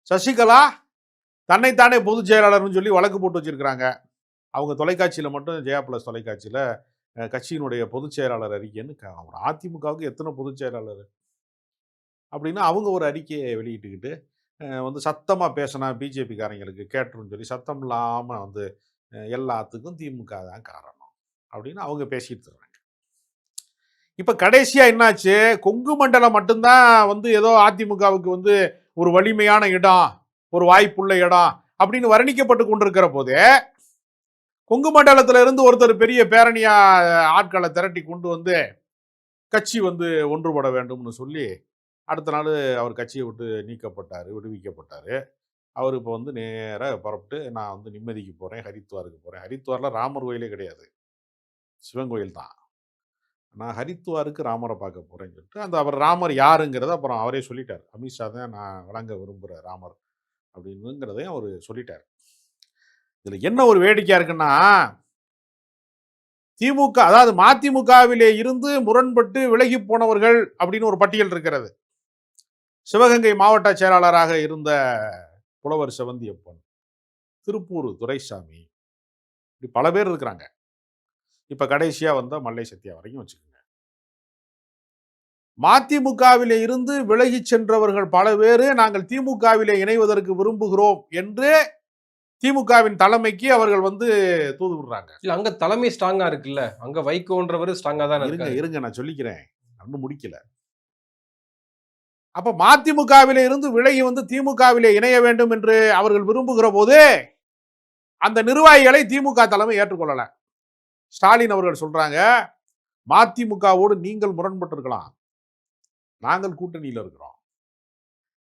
சசிகலா தன்னைத்தானே பொதுச் செயலாளர்னு சொல்லி வழக்கு போட்டு வச்சிருக்கிறாங்க. அவங்க தொலைக்காட்சியில் மட்டும் ஜெயா பிளஸ் தொலைக்காட்சியில் கட்சியினுடைய பொதுச் செயலாளர் அறிக்கைன்னு அதிமுகவுக்கு எத்தனை பொதுச் செயலாளர் அப்படின்னு அவங்க ஒரு அறிக்கையை வெளியிட்டுக்கிட்டு வந்து சத்தமாக பேசினா பிஜேபிக்காரங்களுக்கு கேட்டுருன்னு சொல்லி சத்தம் இல்லாமல் வந்து எல்லாத்துக்கும் திமுக தான் காரணம் அப்படின்னு அவங்க பேசிட்டு இருக்காங்க. இப்போ கடைசியாக என்னாச்சு, கொங்கு மண்டலம் மட்டும்தான் வந்து ஏதோ அதிமுகவுக்கு வந்து ஒரு வலிமையான இடம், ஒரு வாய்ப்புள்ள இடம் அப்படின்னு வர்ணிக்கப்பட்டு கொண்டிருக்கிற போதே கொங்கு மண்டலத்தில் இருந்து ஒருத்தர் பெரிய பேரணியா ஆட்களை திரட்டி கொண்டு வந்து கட்சி வந்து ஒன்றுபட வேண்டும்னு சொல்லி அடுத்த நாள் அவர் கட்சியை விட்டு நீக்கப்பட்டார், விடுவிக்கப்பட்டார். அவர் இப்போ வந்து நேராக புறப்பட்டு நான் வந்து நிம்மதிக்கு போகிறேன், ஹரித்வாருக்கு போகிறேன். ஹரித்வாரில் ராமர் கோயிலே கிடையாது, சிவன் கோயில் தான். நான் ஹரித்வாருக்கு ராமரை பார்க்க போகிறேன்னு சொல்லிட்டு அந்த அவர் ராமர் யாருங்கிறத அப்புறம் அவரே சொல்லிட்டார். அமித்ஷா தான் நான் வழங்க விரும்புகிற ராமர் அப்படின்னுங்கிறதையும் அவர் சொல்லிட்டார். இதில் என்ன ஒரு வேடிக்கையாக இருக்குன்னா, திமுக அதாவது மதிமுகவிலே இருந்து முரண்பட்டு விலகி போனவர்கள் அப்படின்னு ஒரு பட்டியல் இருக்கிறது. சிவகங்கை மாவட்ட செயலாளராக இருந்த புலவர் செவந்தியப்பன், திருப்பூர் துரைசாமி, இப்படி பல பேர் இருக்கிறாங்க. இப்ப கடைசியா வந்த மல்லை சத்யா வரைக்கும் வச்சுக்கோங்க. மதிமுகவிலே இருந்து விலகி சென்றவர்கள் பல பேர் நாங்கள் திமுகவிலே இணைவதற்கு விரும்புகிறோம் என்று திமுகவின் தலைமைக்கு அவர்கள் வந்து தூது விடுறாங்க. இல்ல அங்க தலைமை ஸ்ட்ராங்கா இருக்குல்ல, அங்க வைகோன்றவர் ஸ்ட்ராங்கா தான் இருங்க நான் சொல்லிக்கிறேன், ஒன்னும் முடிக்கல. அப்ப மதிமுகவிலே இருந்து விலகி வந்து திமுகவிலே இணைய வேண்டும் என்று அவர்கள் விரும்புகிற போது அந்த நிர்வாகிகளை திமுக தலைமை ஏற்றுக்கொள்ளல. ஸ்டாலின் அவர்கள் சொல்றாங்க, மதிமுகவோடு நீங்கள் முரண்பட்டு இருக்கலாம், நாங்கள் கூட்டணியில் இருக்கிறோம்.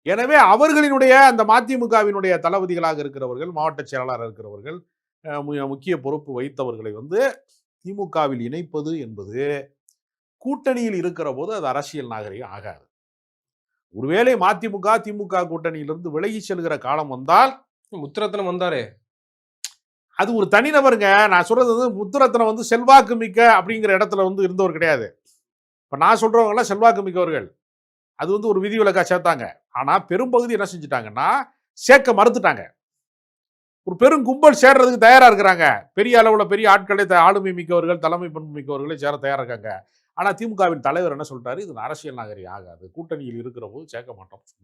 எனவே அவர்களினுடைய அந்த மதிமுகவினுடைய தளபதிகளாக இருக்கிறவர்கள், மாவட்ட செயலாளர் இருக்கிறவர்கள், முக்கிய பொறுப்பு வைத்தவர்களை வந்து திமுகவில் இணைப்பது என்பது கூட்டணியில் இருக்கிற போது அது அரசியல் நாகரிகம் ஆகாது. ஒருவேளை மதிமுக திமுக கூட்டணியிலிருந்து விலகி செல்கிற காலம் வந்தால், முத்துரத்னம் வந்தாரே, அது ஒரு தனிநபருங்க. நான் சொல்றது வந்து முத்துரத்னம் வந்து செல்வாக்கு மிக்க அப்படிங்கிற இடத்துல வந்து இருந்தவர் கிடையாது. இப்ப நான் சொல்றவங்க எல்லாம் செல்வாக்கு மிக்கவர்கள். அது வந்து ஒரு விதிவிலக்கா சேர்த்தாங்க. ஆனா பெரும்பகுதி என்ன செஞ்சுட்டாங்கன்னா சேர்க்க மறுத்துட்டாங்க. ஒரு பெரும் கும்பல் சேர்றதுக்கு தயாரா இருக்கிறாங்க. பெரிய அளவுல பெரிய ஆட்களே ஆளுமை மிக்கவர்கள், தலைமை பண்பு மிக்கவர்களே சேர தயாரா இருக்காங்க. ஆனா திமுகவின் தலைவர் என்ன சொல்றாரு, இது அரசியல் நாகரிகம் ஆகாது, கூட்டணியில் இருக்கிற போது சேர்க்க மாட்டோம்.